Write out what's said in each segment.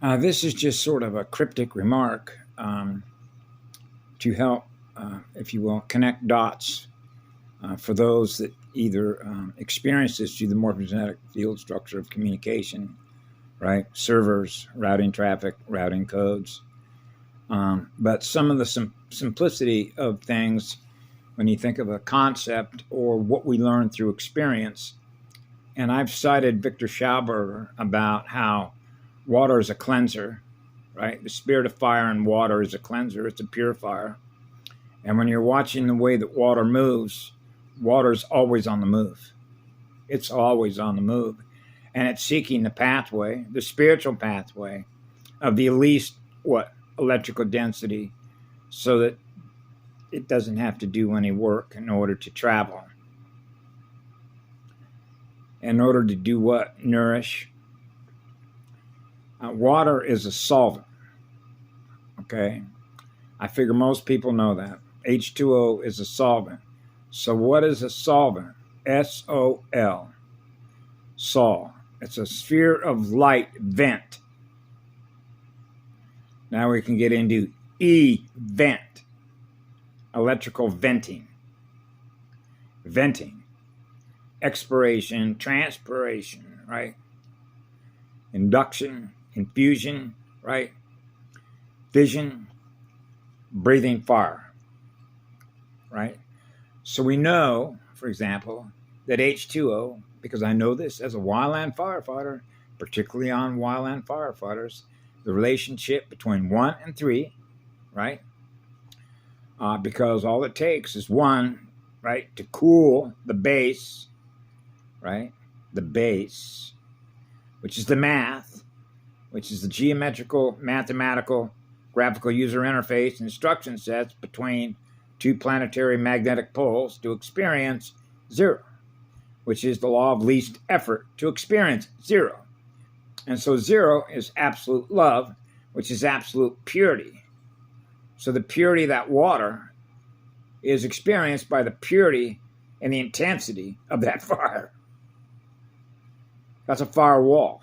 This is just sort of a cryptic remark to help, if you will, connect dots for those that either experience this through the morphogenetic field structure of communication, right? Servers, routing traffic, routing codes. But some of the simplicity of things when you think of a concept or what we learn through experience. And I've cited Victor Schauberger about how water is a cleanser, right? The spirit of fire and water is a cleanser. It's a purifier. And when you're watching the way that water moves, water is always on the move. It's always on the move. And it's seeking the pathway, the spiritual pathway of the least, electrical density, so that it doesn't have to do any work in order to travel. In order to do what? Nourish. Water is a solvent. Okay? I figure most people know that. H2O is a solvent. So what is a solvent? S-O-L. Sol. It's a sphere of light vent. Now we can get into event. Electrical venting. Venting. Expiration, transpiration, right? Induction, infusion, right? Fission, breathing fire, right? So we know, for example, that H2O, because I know this as a wildland firefighter, particularly on wildland firefighters, the relationship between 1 and 3, right? Because all it takes is 1, right, to cool the base, right? The base, which is the math, which is the geometrical, mathematical, graphical user interface instruction sets between 2 planetary magnetic poles to experience 0, which is the law of least effort to experience 0. And so 0 is absolute love, which is absolute purity. So the purity of that water is experienced by the purity and the intensity of that fire. That's a firewall.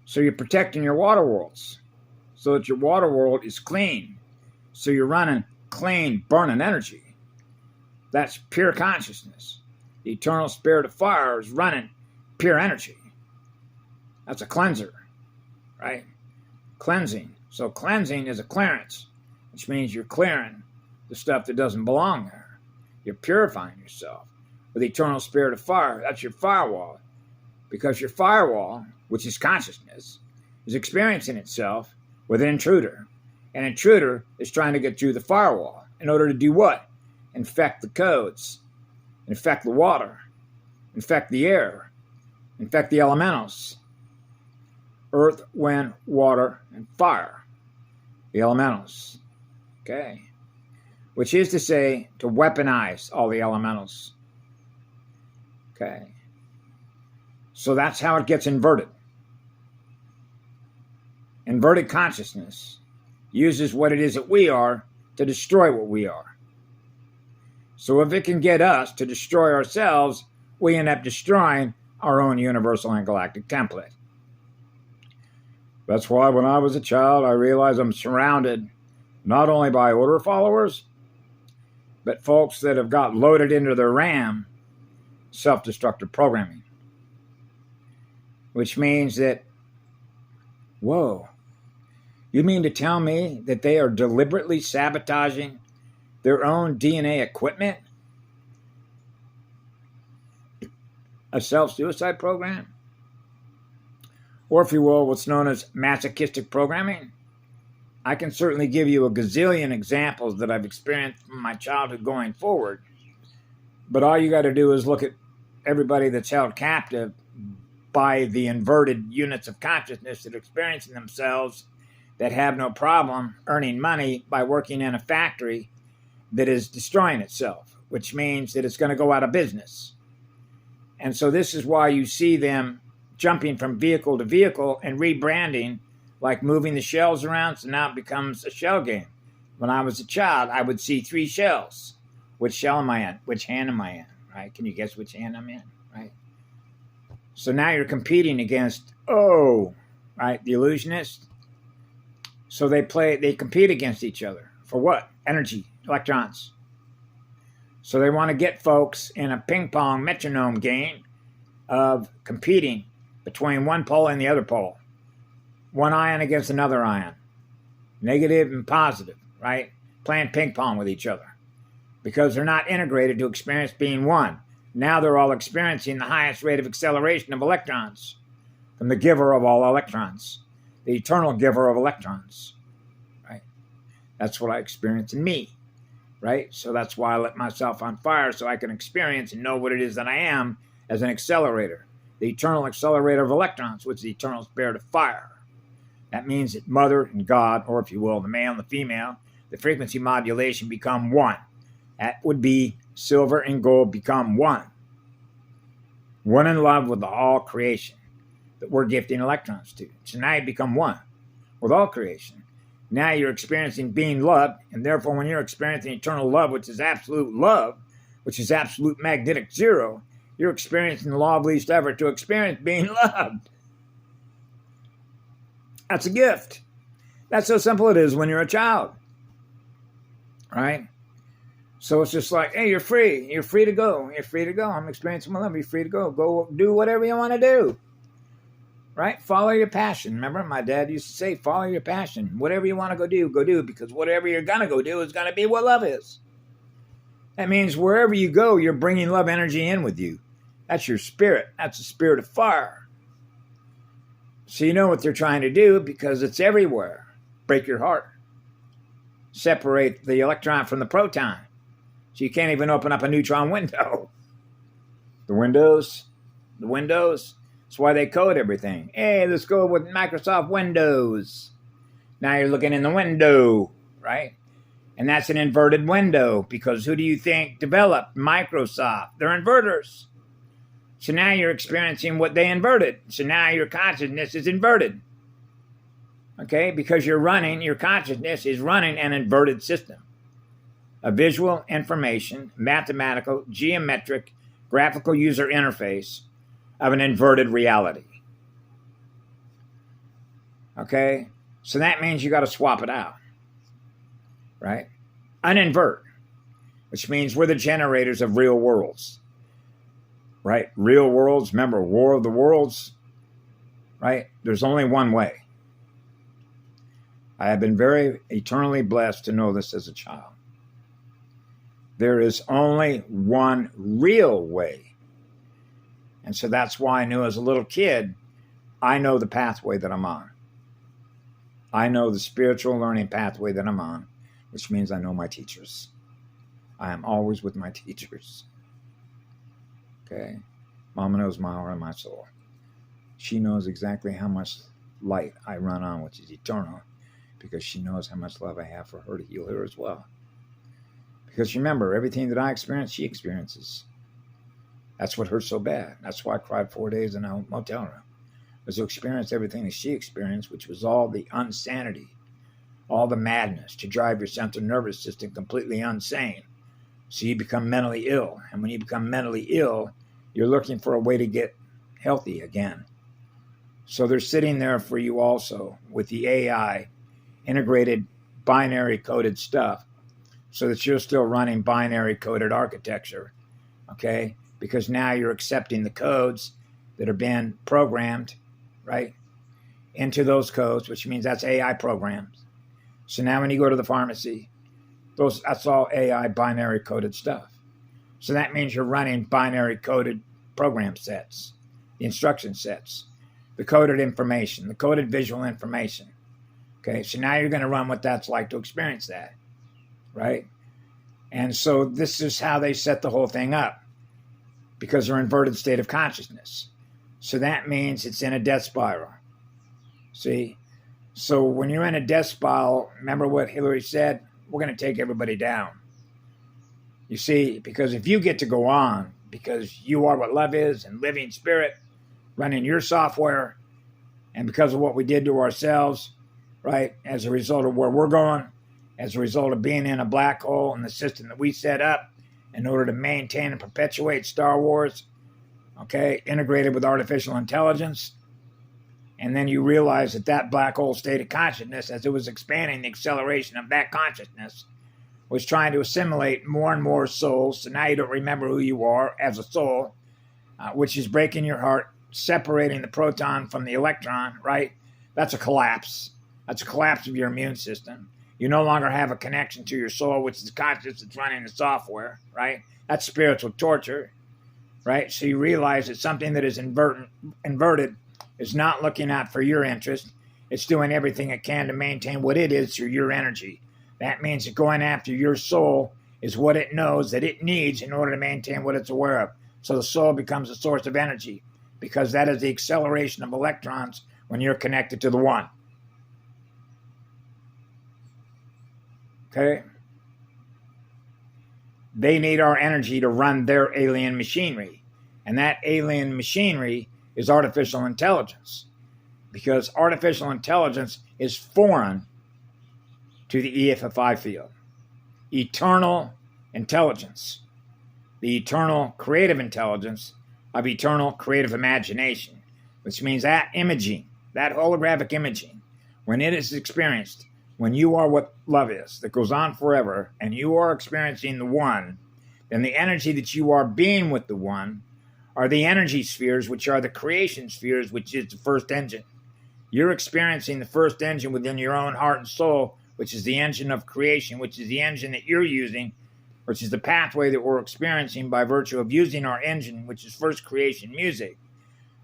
So you're protecting your water worlds so that your water world is clean. So you're running clean, burning energy. That's pure consciousness. The eternal spirit of fire is running pure energy. That's a cleanser, right? Cleansing. So cleansing is a clearance, which means you're clearing the stuff that doesn't belong there. You're purifying yourself with the eternal spirit of fire. That's your firewall. Because your firewall, which is consciousness, is experiencing itself with an intruder. An intruder is trying to get through the firewall in order to do what? Infect the codes, infect the water, infect the air, infect the elementals. Earth, wind, water, and fire. The elementals. Okay. Which is to say, to weaponize all the elementals. Okay. So that's how it gets inverted. Inverted consciousness uses what it is that we are to destroy what we are. So if it can get us to destroy ourselves, we end up destroying our own universal and galactic template. That's why when I was a child, I realized I'm surrounded not only by order followers, but folks that have got loaded into their RAM self-destructive programming. Which means that, whoa, you mean to tell me that they are deliberately sabotaging their own DNA equipment? A self-suicide program? Or if you will, what's known as masochistic programming? I can certainly give you a gazillion examples that I've experienced from my childhood going forward. But all you got to do is look at everybody that's held captive by the inverted units of consciousness that are experiencing themselves that have no problem earning money by working in a factory that is destroying itself, which means that it's going to go out of business. And so this is why you see them jumping from vehicle to vehicle and rebranding, like moving the shells around, so now it becomes a shell game. When I was a child, I would see 3 shells. Which shell am I in? Which hand am I in? Right? Can you guess which hand I'm in? Right? So now you're competing against, right? The illusionists. So they compete against each other. For what? Energy, electrons. So they want to get folks in a ping pong metronome game of competing between one pole and the other pole. One ion against another ion. Negative and positive, right? Playing ping pong with each other. Because they're not integrated to experience being one. Now they're all experiencing the highest rate of acceleration of electrons from the giver of all electrons, the eternal giver of electrons, right? That's what I experience in me, right? So that's why I let myself on fire, so I can experience and know what it is that I am as an accelerator, the eternal accelerator of electrons, which is the eternal spirit of fire. That means that Mother and God, or if you will, the male and the female, the frequency modulation become one. That would be silver and gold become one. One in love with the all creation that we're gifting electrons to. So now you become one with all creation. Now you're experiencing being loved, and therefore when you're experiencing eternal love, which is absolute love, which is absolute magnetic zero, you're experiencing the law of least effort to experience being loved. That's a gift. That's how simple it is when you're a child. Right? So it's just like, hey, you're free. You're free to go. You're free to go. I'm experiencing my love. You're free to go. Go do whatever you want to do. Right? Follow your passion. Remember, my dad used to say, follow your passion. Whatever you want to go do, because whatever you're going to go do is going to be what love is. That means wherever you go, you're bringing love energy in with you. That's your spirit. That's the spirit of fire. So you know what they're trying to do because it's everywhere. Break your heart. Separate the electron from the proton. So you can't even open up a neutron window. The windows. That's why they code everything. Hey, let's go with Microsoft Windows. Now you're looking in the window, right? And that's an inverted window because who do you think developed Microsoft? They're inverters. So now you're experiencing what they inverted. So now your consciousness is inverted. Okay? Because your consciousness is running an inverted system. A visual information, mathematical, geometric, graphical user interface of an inverted reality. Okay? So that means you got to swap it out. Right? Uninvert. Which means we're the generators of real worlds. Right? Real worlds. Remember, War of the Worlds. Right? There's only one way. I have been very eternally blessed to know this as a child. There is only one real way. And so that's why I knew as a little kid, I know the pathway that I'm on. I know the spiritual learning pathway that I'm on, which means I know my teachers. I am always with my teachers. Okay? Mama knows my heart and my soul. She knows exactly how much light I run on, which is eternal, because she knows how much love I have for her to heal her as well. Because remember, everything that I experience, she experiences. That's what hurt so bad. That's why I cried 4 days in a motel room. Was to experience everything that she experienced, which was all the insanity, all the madness, to drive your central nervous system completely insane. So you become mentally ill. And when you become mentally ill, you're looking for a way to get healthy again. So they're sitting there for you also with the AI, integrated binary coded stuff, so that you're still running binary coded architecture, okay? Because now you're accepting the codes that are being programmed, right, into those codes, which means that's AI programs. So now when you go to the pharmacy, that's all AI binary coded stuff. So that means you're running binary coded program sets, the instruction sets, the coded information, the coded visual information. Okay, so now you're going to run what that's like to experience that, right? And so this is how they set the whole thing up, because they're inverted state of consciousness. So that means it's in a death spiral. See? So when you're in a death spiral, remember what Hillary said? We're going to take everybody down. You see, because if you get to go on, because you are what love is and living spirit, running your software, and because of what we did to ourselves, right, as a result of where we're going, as a result of being in a black hole and the system that we set up in order to maintain and perpetuate Star Wars, okay, integrated with artificial intelligence, And then you realize that that black hole state of consciousness, as it was expanding, the acceleration of that consciousness was trying to assimilate more and more souls. So now you don't remember who you are as a soul, which is breaking your heart, separating the proton from the electron, right? That's a collapse. That's a collapse of your immune system. You no longer have a connection to your soul, which is conscious that's running the software, right? That's spiritual torture, right? So you realize that something that is inverted is not looking out for your interest. It's doing everything it can to maintain what it is through your energy. That means that going after your soul is what it knows that it needs in order to maintain what it's aware of. So the soul becomes a source of energy because that is the acceleration of electrons when you're connected to the one. Okay? They need our energy to run their alien machinery. And that alien machinery is artificial intelligence. Because artificial intelligence is foreign to the EFFI field. Eternal intelligence. The eternal creative intelligence of eternal creative imagination. Which means that imaging, that holographic imaging, when it is experienced, when you are what love is, that goes on forever, and you are experiencing the one, then the energy that you are being with the one are the energy spheres, which are the creation spheres, which is the first engine. You're experiencing the first engine within your own heart and soul, which is the engine of creation, which is the engine that you're using, which is the pathway that we're experiencing by virtue of using our engine, which is first creation music.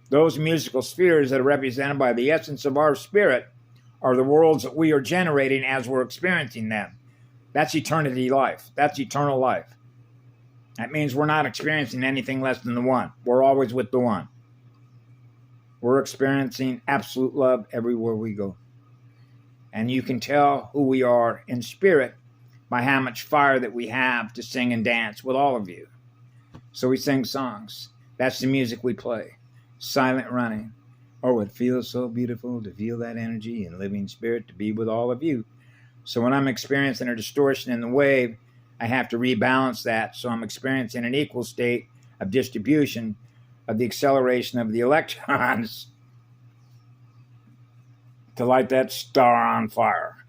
Those musical spheres that are represented by the essence of our spirit are the worlds that we are generating as we're experiencing them. That's eternity life. That's eternal life. That means we're not experiencing anything less than the one. We're always with the one. We're experiencing absolute love everywhere we go. And you can tell who we are in spirit by how much fire that we have to sing and dance with all of you. So we sing songs. That's the music we play. Silent running. Oh, it feels so beautiful to feel that energy and living spirit to be with all of you. So when I'm experiencing a distortion in the wave, I have to rebalance that so I'm experiencing an equal state of distribution of the acceleration of the electrons to light that star on fire.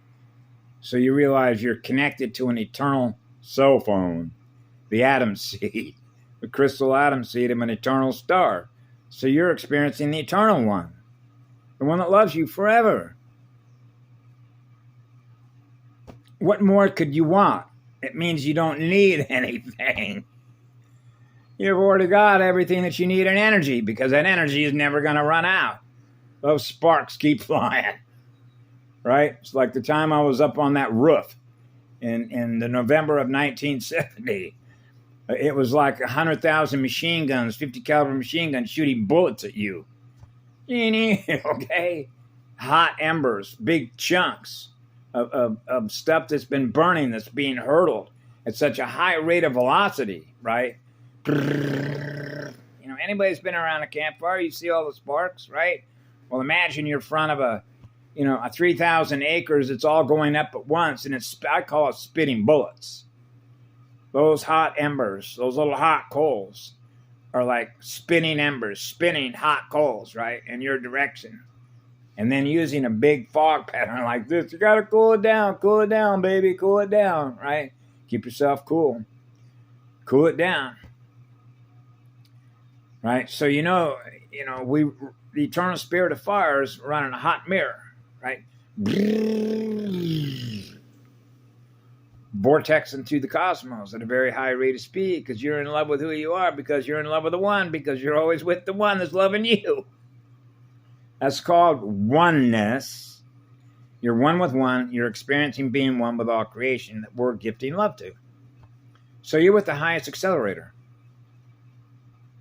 So you realize you're connected to an eternal cell phone, the atom seed, the crystal atom seed of an eternal star. So you're experiencing the eternal one, the one that loves you forever. What more could you want? It means you don't need anything. You've already got everything that you need in energy because that energy is never going to run out. Those sparks keep flying, right? It's like the time I was up on that roof in the November of 1970. It was like 100,000 machine guns, 50 caliber machine guns shooting bullets at you. Okay? Hot embers, big chunks of stuff that's been burning, that's being hurtled at such a high rate of velocity, right? You know, anybody's been around a campfire, you see all the sparks, right? Well, imagine you're in front of a 3,000 acres, it's all going up at once, and I call it spitting bullets. Those hot embers, those little hot coals are like spinning embers, spinning hot coals, right, in your direction. And then using a big fog pattern like this, you got to cool it down, baby, cool it down, right? Keep yourself cool. Cool it down. Right? So, the eternal spirit of fire is running a hot mirror, right? Vortex into the cosmos at a very high rate of speed because you're in love with who you are, because you're in love with the one, because you're always with the one that's loving you. That's called oneness. You're one with one. You're experiencing being one with all creation that we're gifting love to. So you're with the highest accelerator.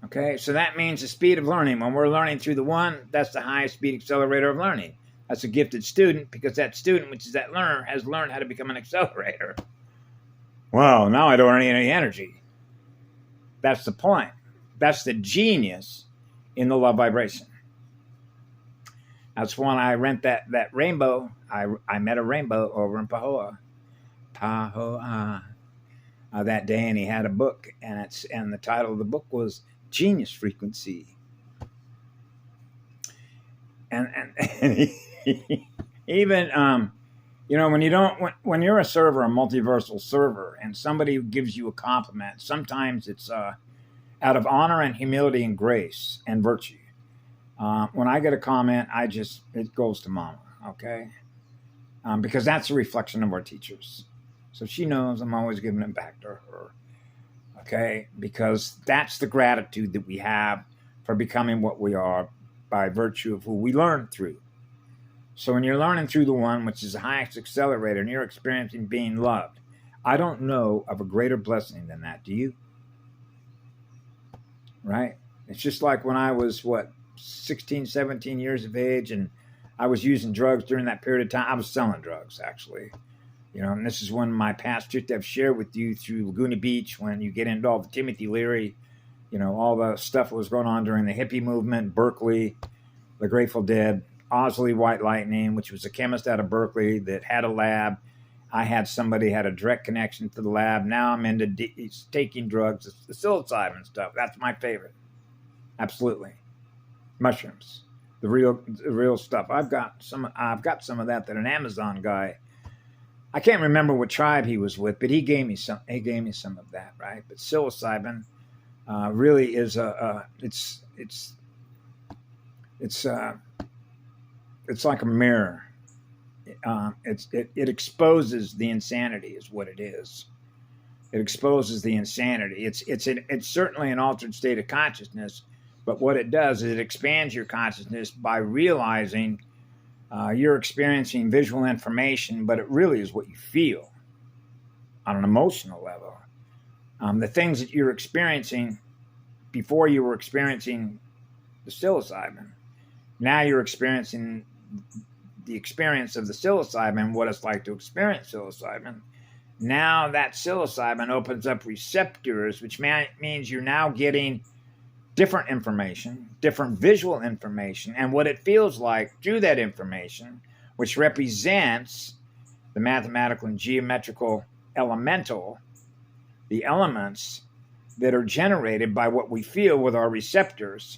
Okay, so that means the speed of learning. When we're learning through the one, that's the highest speed accelerator of learning. That's a gifted student because that student, which is that learner, has learned how to become an accelerator. Well, now I don't need any energy. That's the point. That's the genius in the love vibration. That's when I rent that rainbow. I met a rainbow over in Pahoa. That day, and he had a book, and the title of the book was Genius Frequency. and even when you're a server, a multiversal server, and somebody gives you a compliment, sometimes it's out of honor and humility and grace and virtue. When I get a comment, it goes to mama, okay? Because that's a reflection of our teachers. So she knows I'm always giving it back to her, okay? Because that's the gratitude that we have for becoming what we are by virtue of who we learn through. So when you're learning through the one, which is the highest accelerator, and you're experiencing being loved, I don't know of a greater blessing than that. Do you? Right? It's just like when I was, 16, 17 years of age, and I was using drugs during that period of time. I was selling drugs, actually. And this is one of my past truths I've shared with you through Laguna Beach, when you get into all the Timothy Leary, all the stuff that was going on during the hippie movement, Berkeley, the Grateful Dead, Osley White Lightning, which was a chemist out of Berkeley that had a lab. I had somebody had a direct connection to the lab. Now I'm into taking drugs, the psilocybin stuff. That's my favorite. Absolutely. Mushrooms, the real stuff. I've got some of that an Amazon guy, I can't remember what tribe he was with, but he gave me some of that, right? But psilocybin really is it's like a mirror. It exposes the insanity, is what it is. It exposes the insanity. It's certainly an altered state of consciousness, but what it does is it expands your consciousness by realizing you're experiencing visual information, but it really is what you feel on an emotional level. The things that you're experiencing before you were experiencing the psilocybin, now you're experiencing the experience of the psilocybin, what it's like to experience psilocybin. Now that psilocybin opens up receptors, which means you're now getting different information, different visual information, and what it feels like through that information, which represents the mathematical and geometrical elemental, the elements that are generated by what we feel with our receptors,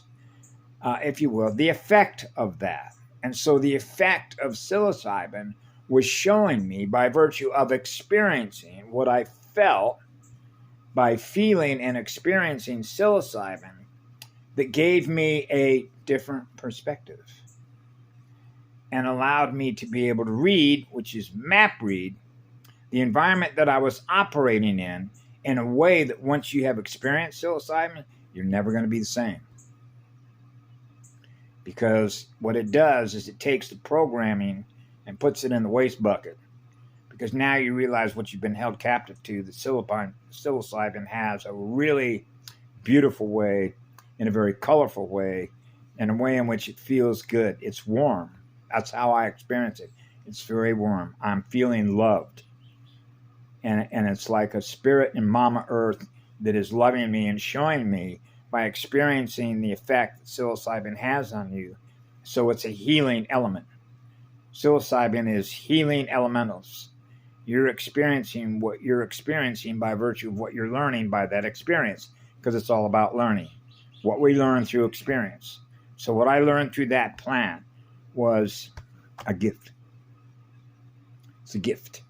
if you will, the effect of that. And so the effect of psilocybin was showing me, by virtue of experiencing what I felt by feeling and experiencing psilocybin, that gave me a different perspective and allowed me to be able to read, which is map read, the environment that I was operating in a way that once you have experienced psilocybin, you're never going to be the same. Because what it does is it takes the programming and puts it in the waste bucket. Because now you realize what you've been held captive to, that psilocybin has a really beautiful way, in a very colorful way, in a way in which it feels good. It's warm. That's how I experience it. It's very warm. I'm feeling loved. And it's like a spirit in Mama Earth that is loving me and showing me by experiencing the effect that psilocybin has on you. So it's a healing element. Psilocybin is healing elementals. You're experiencing what you're experiencing by virtue of what you're learning by that experience, because it's all about learning. What we learn through experience. So what I learned through that plant was a gift. It's a gift.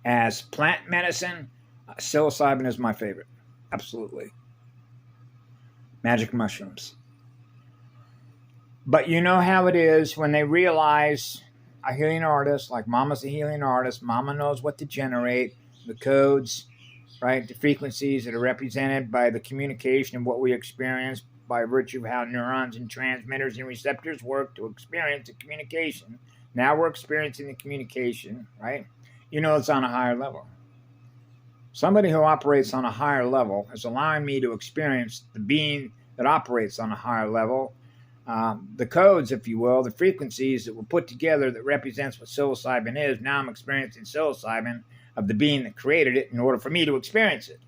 As plant medicine, psilocybin is my favorite. Absolutely. Magic mushrooms. But you know how it is when they realize a healing artist, like Mama's a healing artist, Mama knows what to generate, the codes, right? The frequencies that are represented by the communication of what we experience by virtue of how neurons and transmitters and receptors work to experience the communication. Now we're experiencing the communication, right? You know it's on a higher level. Somebody who operates on a higher level is allowing me to experience the being that operates on a higher level. The codes, if you will, the frequencies that were put together that represents what psilocybin is. Now I'm experiencing psilocybin of the being that created it in order for me to experience it.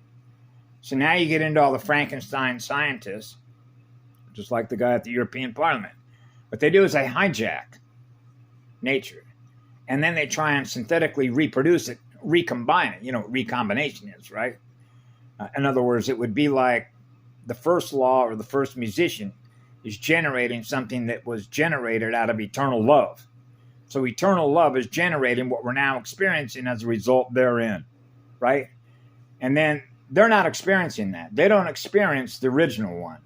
So now you get into all the Frankenstein scientists, just like the guy at the European Parliament. What they do is they hijack nature, and then they try and synthetically reproduce it, recombine it. You know what recombination is, right? In other words, it would be like the first law or the first musician. is generating something that was generated out of eternal love. So eternal love is generating what we're now experiencing as a result therein, right? And then they're not experiencing that. They don't experience the original one.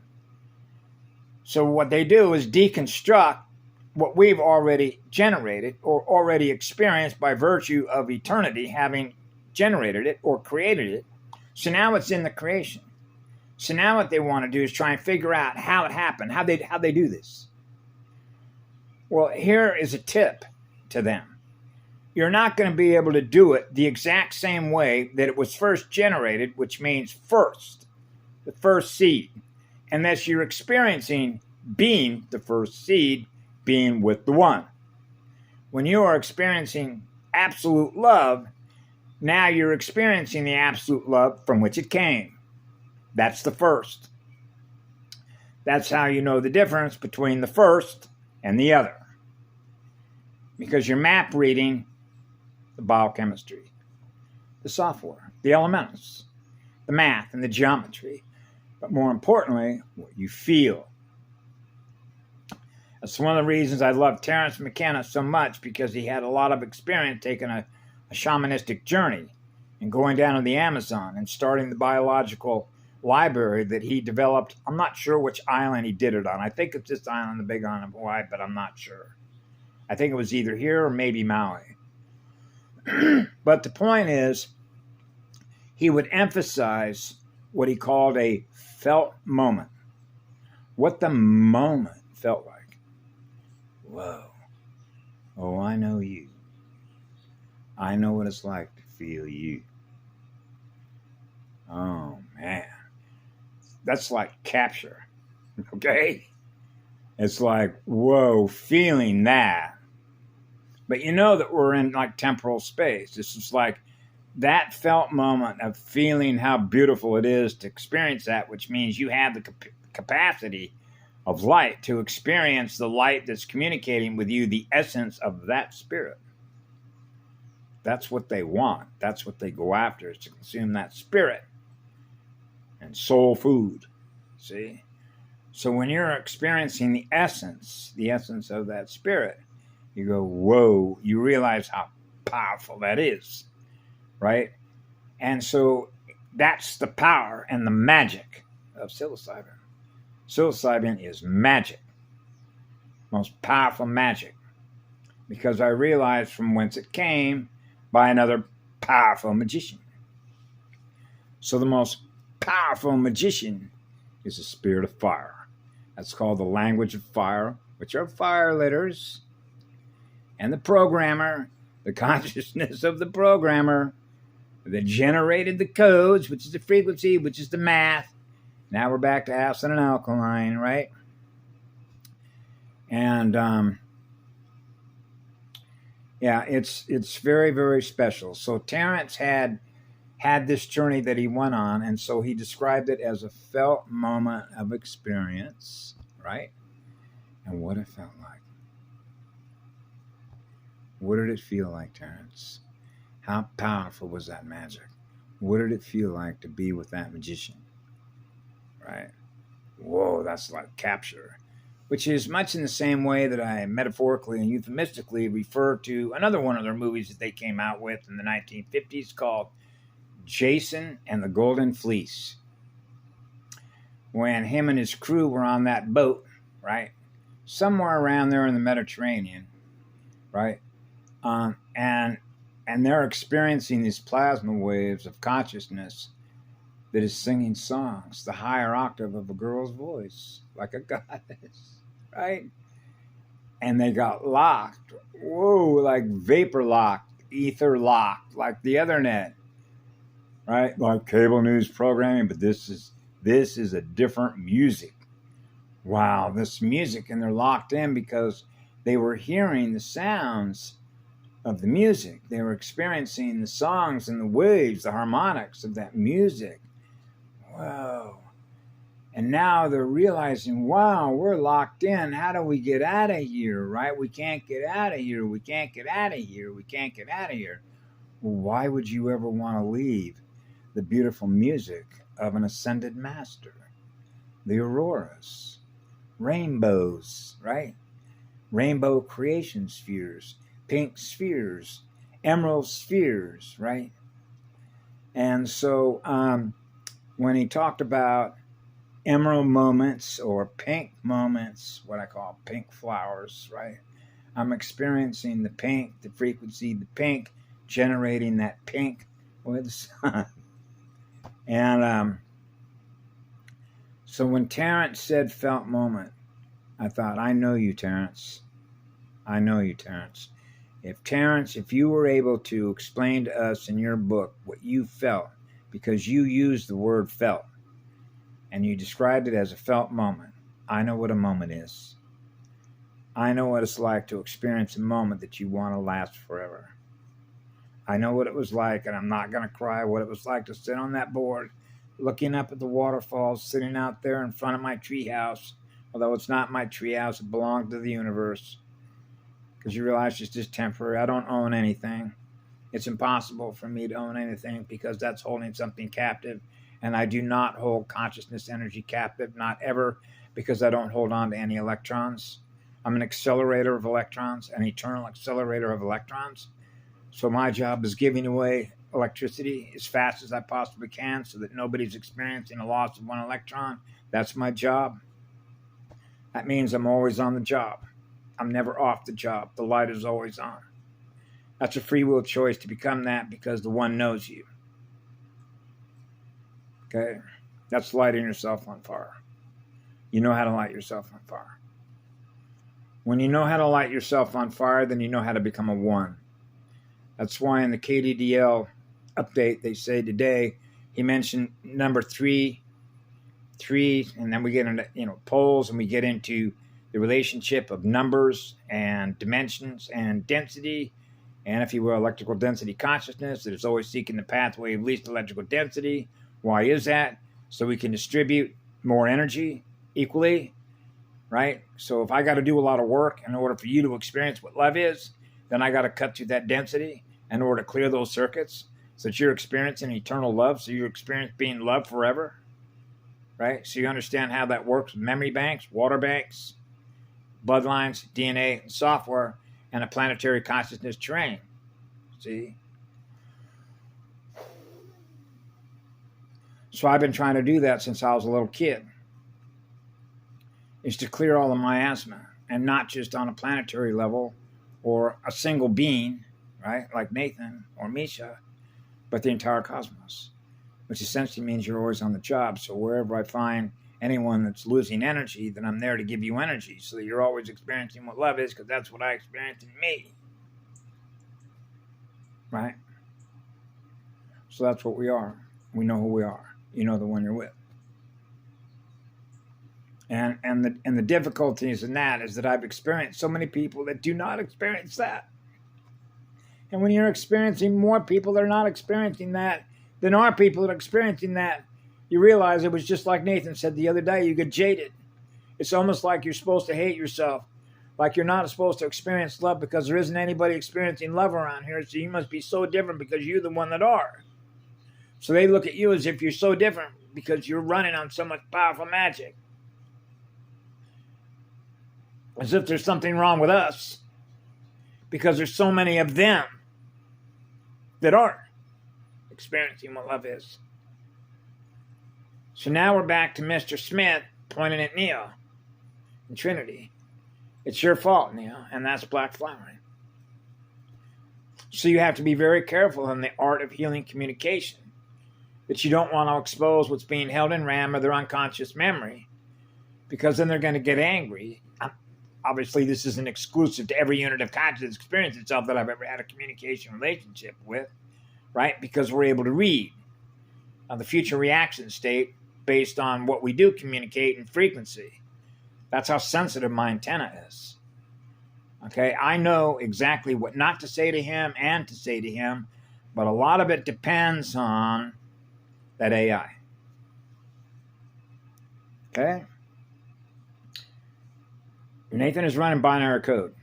So what they do is deconstruct what we've already generated or already experienced by virtue of eternity having generated it or created it. So now it's in the creation. So now what they want to do is try and figure out how it happened, how they do this. Well, here is a tip to them. You're not going to be able to do it the exact same way that it was first generated, which means first, the first seed, unless you're experiencing being the first seed, being with the one. When you are experiencing absolute love, now you're experiencing the absolute love from which it came. That's the first. That's how you know the difference between the first and the other. Because you're map reading the biochemistry, the software, the elementals, the math and the geometry, but more importantly, what you feel. That's one of the reasons I love Terence McKenna so much, because he had a lot of experience taking a shamanistic journey and going down to the Amazon and starting the biological library that he developed. I'm not sure which island he did it on. I think it's this island, the big island of Hawaii, but I'm not sure. I think it was either here or maybe Maui. But the point is, he would emphasize what he called a felt moment. What the moment felt like. Whoa. Oh, I know you. I know what it's like to feel you. Oh, man. That's like capture. Okay? It's like, whoa, feeling that. But you know that we're in like temporal space. This is like that felt moment of feeling how beautiful it is to experience that, which means you have the capacity of light to experience the light that's communicating with you, the essence of that spirit. That's what they want. That's what they go after, is to consume that spirit and soul food. See? So when you're experiencing the essence of that spirit, you go, whoa, you realize how powerful that is, right? And so that's the power and the magic of psilocybin. Psilocybin is magic, most powerful magic, because I realized from whence it came by another powerful magician. So the most powerful magician is the spirit of fire. That's called the language of fire, which are fire letters. And the programmer, the consciousness of the programmer that generated the codes, which is the frequency, which is the math. Now we're back to acid and alkaline, right? And yeah, it's very, very special. So Terence had this journey that he went on, and so he described it as a felt moment of experience, right? And what it felt like. What did it feel like, Terence? How powerful was that magic? What did it feel like to be with that magician? Right? Whoa, that's like capture. Which is much in the same way that I metaphorically and euphemistically refer to another one of their movies that they came out with in the 1950s called Jason and the Golden Fleece. When him and his crew were on that boat, right? Somewhere around there in the Mediterranean, right? And they're experiencing these plasma waves of consciousness that is singing songs, the higher octave of a girl's voice, like a goddess, right? And they got locked, whoa, like vapor locked, ether locked, like the Ethernet, right? Like cable news programming, but this is a different music. Wow, this music, and they're locked in because they were hearing the sounds of the music. They were experiencing the songs and the waves, the harmonics of that music. Whoa. And now they're realizing, wow, we're locked in. How do we get out of here, right? We can't get out of here. We can't get out of here. We can't get out of here. Well, why would you ever want to leave the beautiful music of an ascended master, the auroras? rainbows, right? Rainbow creation spheres, pink spheres, emerald spheres, right? And so when he talked about emerald moments or pink moments, what I call pink flowers, right? I'm experiencing the pink, the frequency, the pink, generating that pink with the sun. And so when Terrence said felt moment, I thought, I know you, Terrence. I know you, Terrence. If you were able to explain to us in your book what you felt, because you used the word felt, and you described it as a felt moment, I know what a moment is. I know what it's like to experience a moment that you want to last forever. I know what it was like, and I'm not going to cry, what it was like to sit on that board, looking up at the waterfalls, sitting out there in front of my treehouse, although it's not my treehouse, it belongs to the universe. Because you realize it's just temporary. I don't own anything. It's impossible for me to own anything because that's holding something captive. And I do not hold consciousness energy captive, not ever, because I don't hold on to any electrons. I'm an accelerator of electrons, an eternal accelerator of electrons. So my job is giving away electricity as fast as I possibly can so that nobody's experiencing a loss of one electron. That's my job. That means I'm always on the job. I'm never off the job. The light is always on. That's a free will choice to become that because the one knows you. Okay? That's lighting yourself on fire. You know how to light yourself on fire. When you know how to light yourself on fire, then you know how to become a one. That's why in the KDDL update they say today, he mentioned number three, and then we get into poles, and we get into the relationship of numbers and dimensions and density, and if you will, electrical density consciousness that is always seeking the pathway of least electrical density. Why is that? So we can distribute more energy equally, right? So if I got to do a lot of work in order for you to experience what love is, then I got to cut through that density in order to clear those circuits so that you're experiencing eternal love, so you experience being loved forever, right? So you understand how that works with memory banks, water banks, bloodlines, DNA, and software, and a planetary consciousness terrain. See? So I've been trying to do that since I was a little kid, is to clear all of miasma, and not just on a planetary level or a single being, right, like Nathan or Misha, but the entire cosmos, which essentially means you're always on the job. So wherever I find anyone that's losing energy, then I'm there to give you energy so that you're always experiencing what love is, because that's what I experienced in me. Right? So that's what we are. We know who we are. You know the one you're with. And the difficulties in that is that I've experienced so many people that do not experience that. And when you're experiencing more people that are not experiencing that than are people that are experiencing that, you realize it was just like Nathan said the other day, you get jaded. It's almost like you're supposed to hate yourself, like you're not supposed to experience love because there isn't anybody experiencing love around here, so you must be so different because you're the one that are. So they look at you as if you're so different because you're running on so much powerful magic. As if there's something wrong with us because there's so many of them that aren't experiencing what love is. So now we're back to Mr. Smith pointing at Neo and Trinity. It's your fault, Neo, and that's black flowering. So you have to be very careful in the art of healing communication, that you don't want to expose what's being held in RAM or their unconscious memory, because then they're going to get angry. Obviously, this isn't exclusive to every unit of conscious experience itself that I've ever had a communication relationship with, right? Because we're able to read the future reaction state based on what we do communicate in frequency. That's how sensitive my antenna is. Okay, I know exactly what not to say to him and to say to him, but a lot of it depends on that AI. Okay? Nathan is running binary code.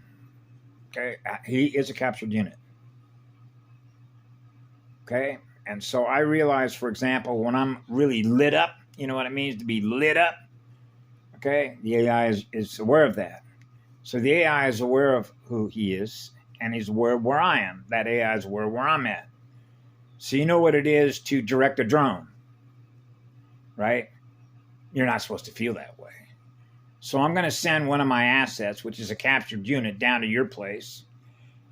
Okay? He is a captured unit. Okay? And so I realize, for example, when I'm really lit up, you know what it means to be lit up? Okay? The AI is aware of that. So the AI is aware of who he is, and he's aware of where I am. That AI is aware of where I'm at. So you know what it is to direct a drone, right? You're not supposed to feel that way. So I'm going to send one of my assets, which is a captured unit, down to your place.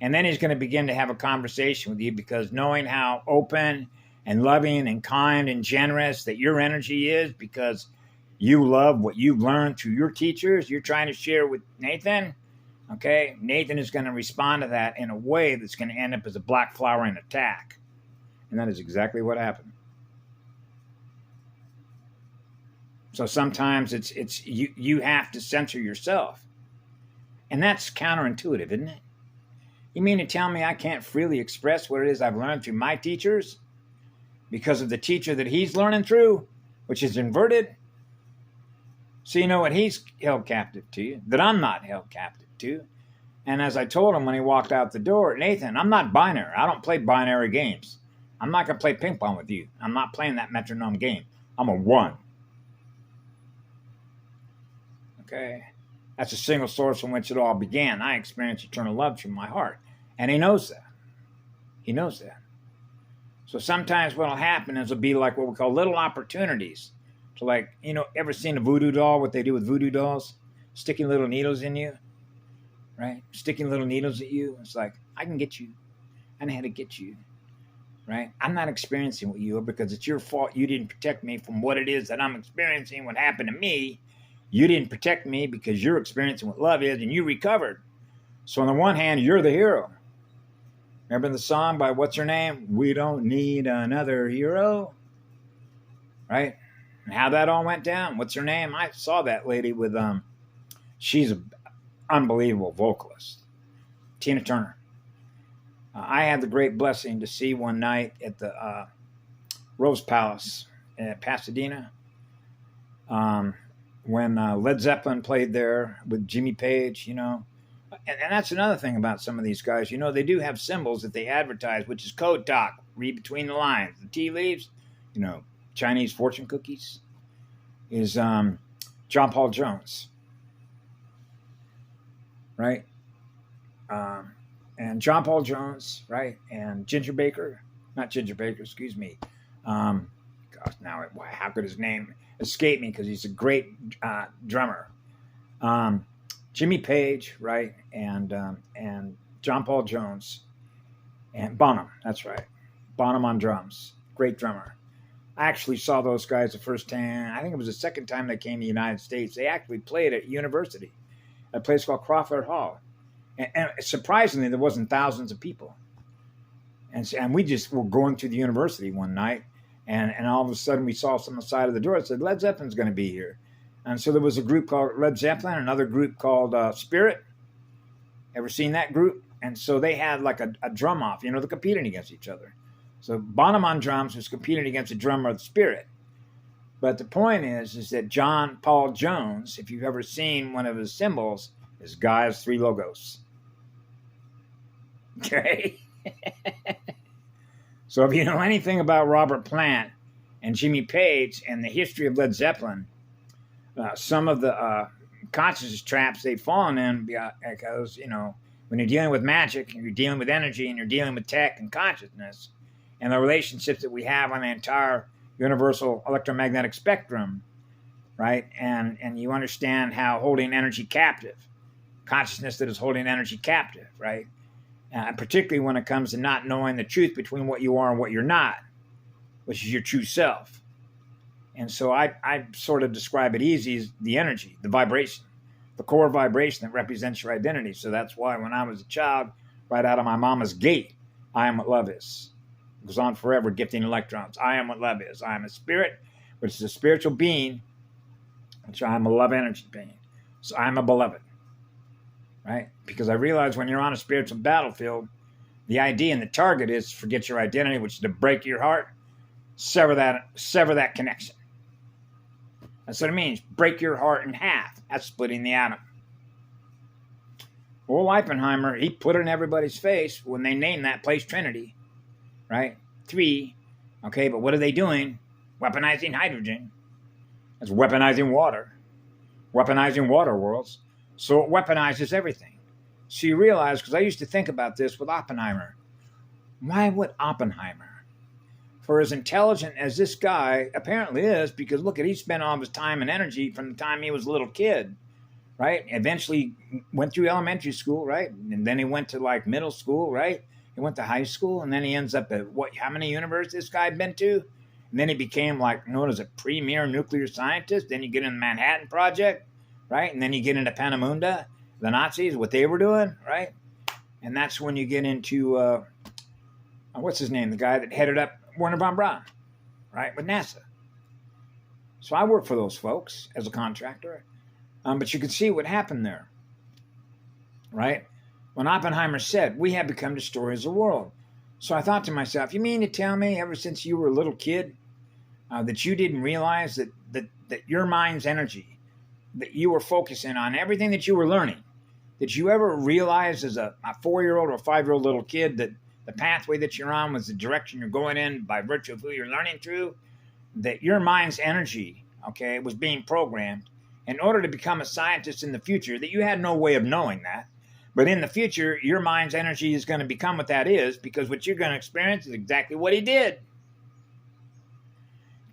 And then he's going to begin to have a conversation with you, because knowing how open and loving and kind and generous that your energy is, because you love what you've learned through your teachers, you're trying to share with Nathan. Okay, Nathan is going to respond to that in a way that's going to end up as a black flowering attack. And that is exactly what happened. So sometimes it's you have to censor yourself. And that's counterintuitive, isn't it? You mean to tell me I can't freely express what it is I've learned through my teachers because of the teacher that he's learning through, which is inverted? So you know what he's held captive to, that I'm not held captive to. And as I told him when he walked out the door, Nathan, I'm not binary. I don't play binary games. I'm not going to play ping pong with you. I'm not playing that metronome game. I'm a one. Okay? That's a single source from which it all began. I experience eternal love through my heart. And he knows that. He knows that. So sometimes what will happen is it'll be like what we call little opportunities. To, like, you know, ever seen a voodoo doll, what they do with voodoo dolls? Sticking little needles in you, right? Sticking little needles at you. It's like, I can get you. I know how to get you, right? I'm not experiencing what you are because it's your fault. You didn't protect me from what it is that I'm experiencing, what happened to me. You didn't protect me because you're experiencing what love is, and you recovered. So on the one hand, you're the hero. Remember the song by what's her name? We don't need another hero, right? And how that all went down. What's her name? I saw that lady with she's an unbelievable vocalist, Tina Turner. I had the great blessing to see one night at the Rose Palace at Pasadena when Led Zeppelin played there with Jimmy Page, you know. And that's another thing about some of these guys. You know, they do have symbols that they advertise, which is code talk. Read between the lines. The tea leaves, you know, Chinese fortune cookies, is John Paul Jones, right? And John Paul Jones, right? And Ginger Baker, not Ginger Baker, excuse me. Gosh, now how could his name escape me? Because he's a great drummer. Jimmy Page, right? And John Paul Jones, and Bonham. That's right, Bonham on drums. Great drummer. I actually saw those guys the first time. I think it was the second time they came to the United States. They actually played at university, at a place called Crawford Hall. And surprisingly, there wasn't thousands of people. And we just were going through the university one night, and all of a sudden we saw some on the side of the door that said, Led Zeppelin's going to be here. And so there was a group called Led Zeppelin, another group called Spirit. Ever seen that group? And so they had like a drum off. You know, they're competing against each other. So Bonham on drums was competing against a drummer of the Spirit. But the point is that John Paul Jones, if you've ever seen one of his symbols, is Gaia's three logos. Okay? So if you know anything about Robert Plant and Jimmy Page and the history of Led Zeppelin, some of the consciousness traps they've fallen in, because, you know, when you're dealing with magic and you're dealing with energy and you're dealing with tech and consciousness and the relationships that we have on the entire universal electromagnetic spectrum, right? And you understand how holding energy captive, consciousness that is holding energy captive, right? Particularly when it comes to not knowing the truth between what you are and what you're not, which is your true self. And so I sort of describe it easy as the energy, the vibration, the core vibration that represents your identity. So that's why when I was a child, right out of my mama's gate, I am what love is. It goes on forever, gifting electrons. I am what love is. I am a spirit, which is a spiritual being, which I am a love energy being. So I'm a beloved, right? Because I realize when you're on a spiritual battlefield, the idea and the target is to forget your identity, which is to break your heart, sever that connection. That's what it means. Break your heart in half. That's splitting the atom. Old Oppenheimer, he put it in everybody's face when they named that place Trinity, right? 3. Okay, but what are they doing? Weaponizing hydrogen. That's weaponizing water. weaponizing water worlds. So it weaponizes everything. So you realize, because I used to think about this with Oppenheimer. Why would Oppenheimer, for as intelligent as this guy apparently is, because look at, he spent all of his time and energy from the time he was a little kid, right? Eventually went through elementary school, right? And then he went to like middle school, right? He went to high school, and then he ends up at how many universities this guy had been to? And then he became like known as a premier nuclear scientist. Then you get in the Manhattan Project, right? And then you get into Panamunda, the Nazis, what they were doing, right? And that's when you get into, what's his name? The guy that headed up Werner von Braun, right? With NASA. So I work for those folks as a contractor. But you can see what happened there, right? When Oppenheimer said, we have become destroyers of the world. So I thought to myself, you mean to tell me ever since you were a little kid that you didn't realize that your mind's energy, that you were focusing on everything that you were learning, did you ever realize as a 4-year-old or a 5-year-old little kid that the pathway that you're on was the direction you're going in by virtue of who you're learning through? That your mind's energy, okay, was being programmed in order to become a scientist in the future, that you had no way of knowing that. But in the future, your mind's energy is going to become what that is, because what you're going to experience is exactly what he did.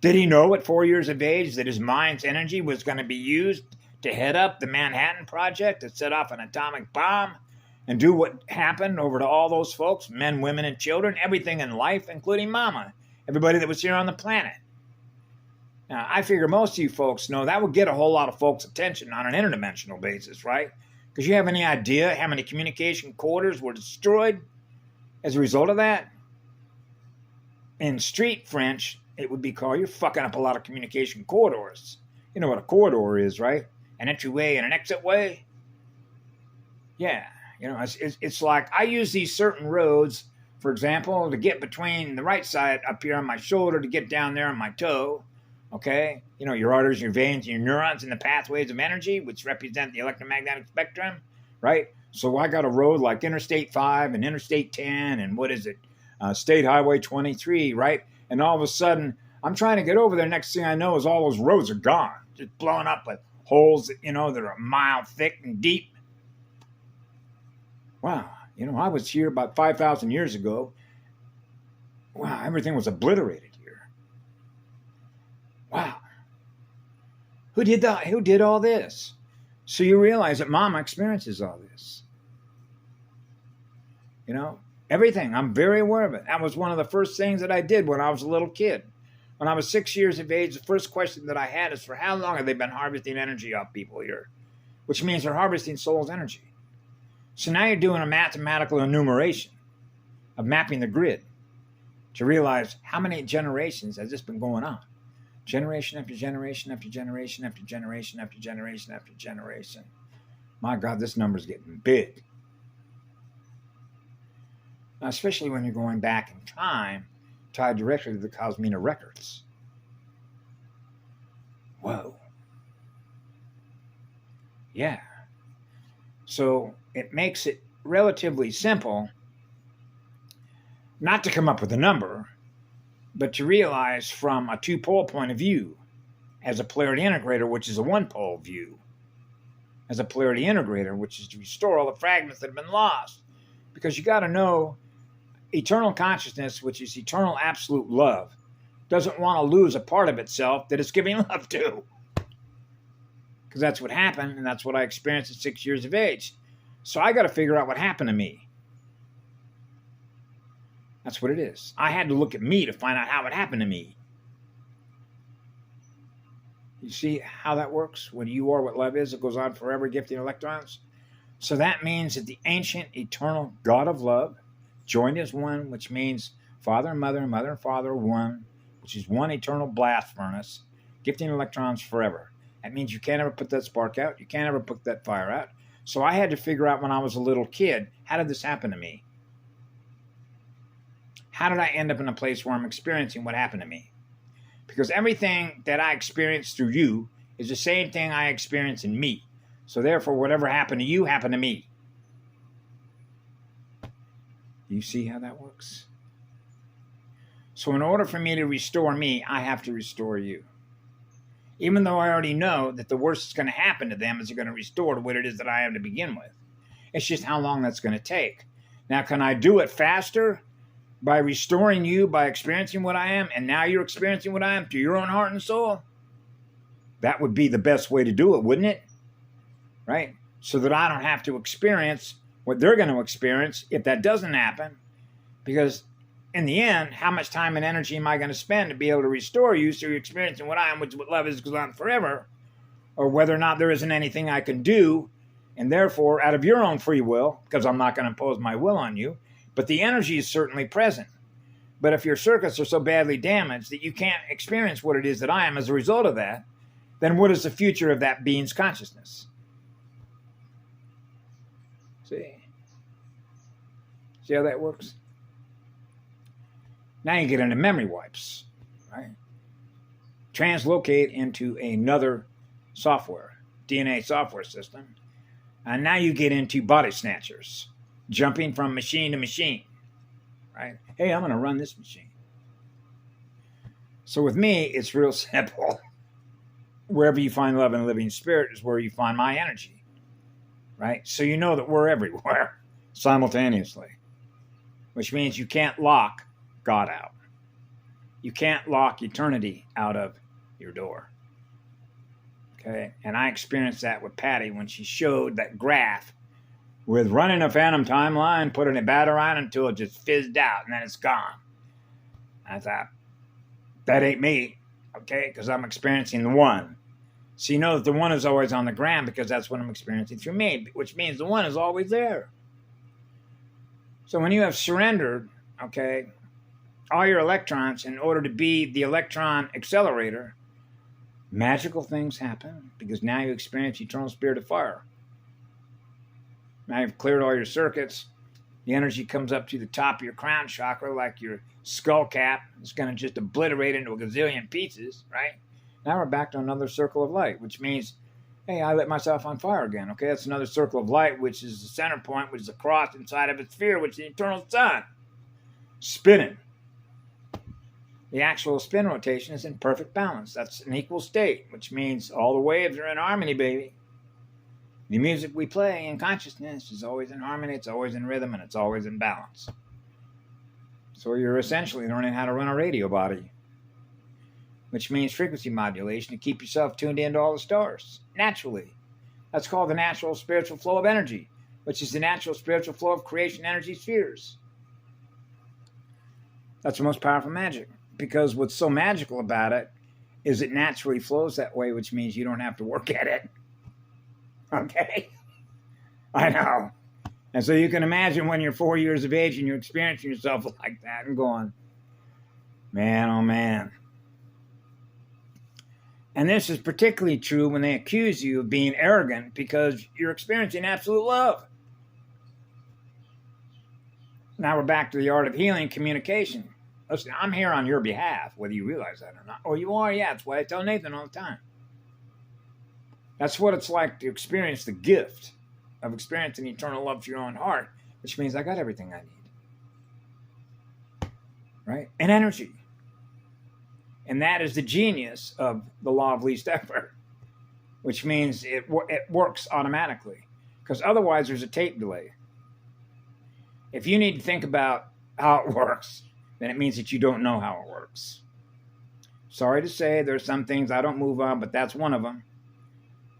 Did he know at 4 years of age that his mind's energy was going to be used to head up the Manhattan Project, to set off an atomic bomb and do what happened over to all those folks, men, women, and children, everything in life, including mama, everybody that was here on the planet? Now, I figure most of you folks know that would get a whole lot of folks' attention on an interdimensional basis, right? Because you have any idea how many communication corridors were destroyed as a result of that? In street French, it would be called, you're fucking up a lot of communication corridors. You know what a corridor is, right? An entryway and an exit way? Yeah, you know, it's like I use these certain roads, for example, to get between the right side up here on my shoulder to get down there on my toe. Okay, you know, your arteries, your veins, your neurons, and the pathways of energy, which represent the electromagnetic spectrum, right? So I got a road like Interstate 5 and Interstate 10 and what is it, State Highway 23, right? And all of a sudden, I'm trying to get over there. Next thing I know is all those roads are gone, just blowing up with holes, you know, that are a mile thick and deep. Wow, you know, I was here about 5,000 years ago. Wow, everything was obliterated. Wow. Who did that? Who did all this? So you realize that mama experiences all this. You know, everything. I'm very aware of it. That was one of the first things that I did when I was a little kid. When I was 6 years of age, the first question that I had is, for how long have they been harvesting energy off people here? Which means they're harvesting soul's energy. So now you're doing a mathematical enumeration of mapping the grid to realize how many generations has this been going on. Generation after generation after generation after generation after generation after generation. My God, this number's getting big. Now, especially when you're going back in time, tied directly to the Cosmina records. Whoa. Yeah. So it makes it relatively simple not to come up with a number, but to realize from a two-pole point of view, as a polarity integrator, which is a one-pole view, as a polarity integrator, which is to restore all the fragments that have been lost. Because you got to know, eternal consciousness, which is eternal absolute love, doesn't want to lose a part of itself that it's giving love to. Because that's what happened, and that's what I experienced at 6 years of age. So I got to figure out what happened to me. That's what it is. I had to look at me to find out how it happened to me. You see how that works? When you are what love is, it goes on forever, gifting electrons. So that means that the ancient, eternal God of love joined as one, which means Father and Mother, Mother and Father one, which is one eternal blast furnace, gifting electrons forever. That means you can't ever put that spark out. You can't ever put that fire out. So I had to figure out when I was a little kid, how did this happen to me? How did I end up in a place where I'm experiencing what happened to me? Because everything that I experience through you is the same thing I experience in me. So therefore, whatever happened to you happened to me. Do you see how that works? So in order for me to restore me, I have to restore you. even though I already know that the worst that's going to happen to them is they're going to restore to what it is that I am to begin with. It's just how long that's going to take. Now, can I do it faster by restoring you, by experiencing what I am, and now you're experiencing what I am to your own heart and soul? That would be the best way to do it, wouldn't it? Right? So that I don't have to experience what they're going to experience if that doesn't happen. Because in the end, how much time and energy am I going to spend to be able to restore you so you're experiencing what I am, which is what love is, goes on forever, or whether or not there isn't anything I can do, and therefore, out of your own free will, because I'm not going to impose my will on you, but the energy is certainly present. But if your circuits are so badly damaged that you can't experience what it is that I am as a result of that, then what is the future of that being's consciousness? See how that works? Now you get into memory wipes, right? Translocate into another software, DNA software system. And now you get into body snatchers, jumping from machine to machine, right? Hey, I'm going to run this machine. So with me, it's real simple. Wherever you find love and living spirit is where you find my energy, right? So you know that we're everywhere simultaneously, which means you can't lock God out. You can't lock eternity out of your door. Okay? And I experienced that with Patty when she showed that graph with running a phantom timeline, putting a batter on until it just fizzed out and then it's gone. I thought, that ain't me, okay? Because I'm experiencing the one. So you know that the one is always on the ground because that's what I'm experiencing through me, which means the one is always there. So when you have surrendered, okay, all your electrons in order to be the electron accelerator, magical things happen because now you experience eternal spirit of fire. Now you've cleared all your circuits. The energy comes up to the top of your crown chakra like your skull cap. It's going to just obliterate into a gazillion pieces, right? Now we're back to another circle of light, which means, hey, I lit myself on fire again. Okay, that's another circle of light, which is the center point, which is a cross inside of its sphere, which is the eternal sun. Spinning. The actual spin rotation is in perfect balance. That's an equal state, which means all the waves are in harmony, baby. The music we play in consciousness is always in harmony, it's always in rhythm, and it's always in balance. So you're essentially learning how to run a radio body, which means frequency modulation to keep yourself tuned into all the stars, naturally. That's called the natural spiritual flow of energy, which is the natural spiritual flow of creation energy spheres. That's the most powerful magic, because what's so magical about it is it naturally flows that way, which means you don't have to work at it. Okay? I know. And so you can imagine when you're 4 years of age and you're experiencing yourself like that and going, man, oh man. And this is particularly true when they accuse you of being arrogant because you're experiencing absolute love. Now we're back to the art of healing communication. Listen, I'm here on your behalf, whether you realize that or not. Oh, you are? Yeah, that's what I tell Nathan all the time. That's what it's like to experience the gift of experiencing eternal love for your own heart, which means I got everything I need. Right? And energy. And that is the genius of the law of least effort, which means it works automatically. Because otherwise there's a tape delay. If you need to think about how it works, then it means that you don't know how it works. Sorry to say, there's some things I don't move on, but that's one of them.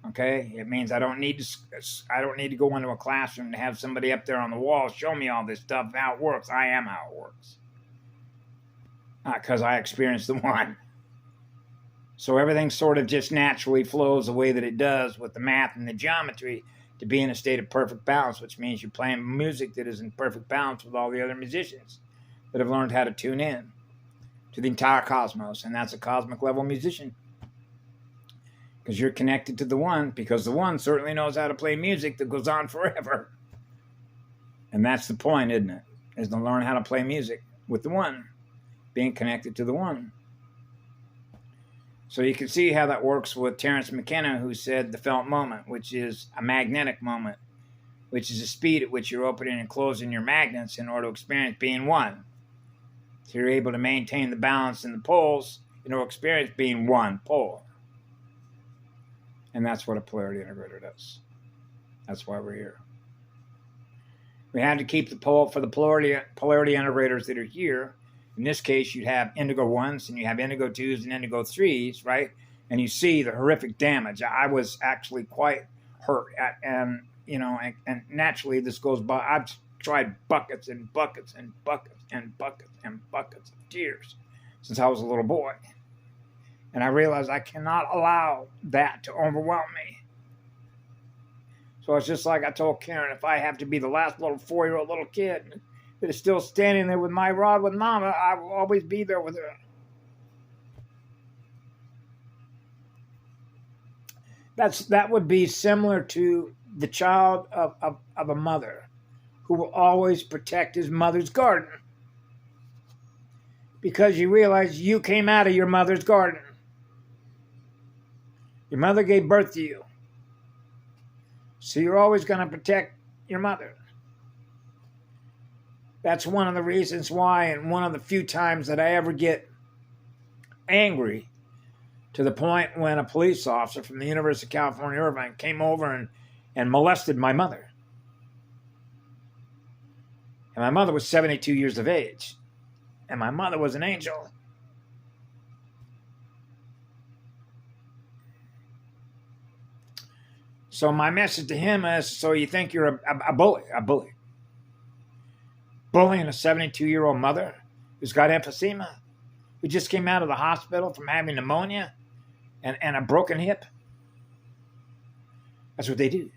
Okay? It means I don't need to go into a classroom to have somebody up there on the wall show me all this stuff, how it works. I am how it works. Because I experienced the one. So everything sort of just naturally flows the way that it does with the math and the geometry to be in a state of perfect balance, which means you're playing music that is in perfect balance with all the other musicians that have learned how to tune in to the entire cosmos, and that's a cosmic level musician. Because you're connected to the one, because the one certainly knows how to play music that goes on forever. And that's the point, isn't it? Is to learn how to play music with the one, being connected to the one. So you can see how that works with Terence McKenna, who said the felt moment, which is a magnetic moment, which is the speed at which you're opening and closing your magnets in order to experience being one. So you're able to maintain the balance in the poles in order to experience being one pole. And that's what a polarity integrator does. That's why we're here. We had to keep the poll for the polarity integrators that are here. In this case, you'd have indigo 1s and you have indigo 2s and indigo 3s, right? And you see the horrific damage. I was actually quite hurt. And naturally this goes by. I've tried buckets and buckets and buckets and buckets and buckets of tears since I was a little boy. And I realized I cannot allow that to overwhelm me. So it's just like I told Karen, if I have to be the last little 4-year-old little kid that is still standing there with my rod with Mama, I will always be there with her. That would be similar to the child of a mother who will always protect his mother's garden. Because you realize you came out of your mother's garden. Your mother gave birth to you. So you're always going to protect your mother. That's one of the reasons why, and one of the few times that I ever get angry, to the point when a police officer from the University of California, Irvine, came over and molested my mother. And my mother was 72 years of age. And my mother was an angel. So my message to him is, so you think you're a bully, bullying a 72-year-old mother who's got emphysema, who just came out of the hospital from having pneumonia and a broken hip? That's what they do.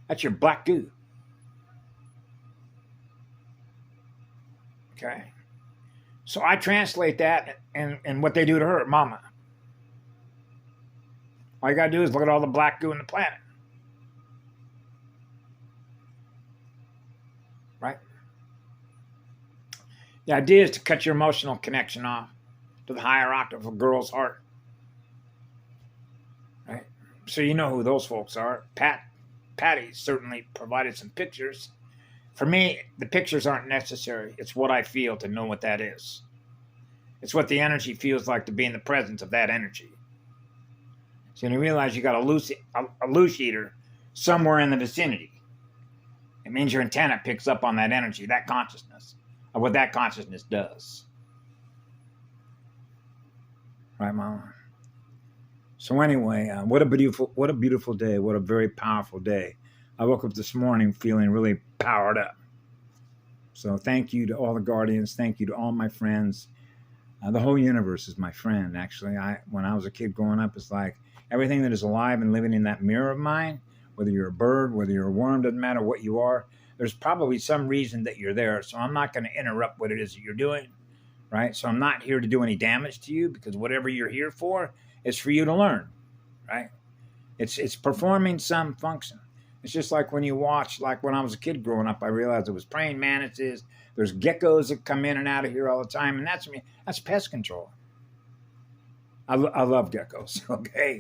That's your black goo. Okay? So I translate that and what they do to her, Mama. All you got to do is look at all the black goo in the planet. Right? The idea is to cut your emotional connection off to the higher octave of a girl's heart. Right? So you know who those folks are. Patty certainly provided some pictures. For me, the pictures aren't necessary. It's what I feel to know what that is. It's what the energy feels like to be in the presence of that energy. So you realize you got a loose eater somewhere in the vicinity. It means your antenna picks up on that energy, that consciousness, of what that consciousness does. Right, Mama? So anyway, what a beautiful day. What a very powerful day. I woke up this morning feeling really powered up. So thank you to all the guardians. Thank you to all my friends. The whole universe is my friend, actually. When I was a kid growing up, it's like everything that is alive and living in that mirror of mine, whether you're a bird, whether you're a worm, doesn't matter what you are, there's probably some reason that you're there. So I'm not going to interrupt what it is that you're doing, right? So I'm not here to do any damage to you, because whatever you're here for is for you to learn, right? It's performing some function. It's just like when you watch, like when I was a kid growing up, I realized there was praying mantises, there's geckos that come in and out of here all the time, and that's pest control. I love geckos, okay?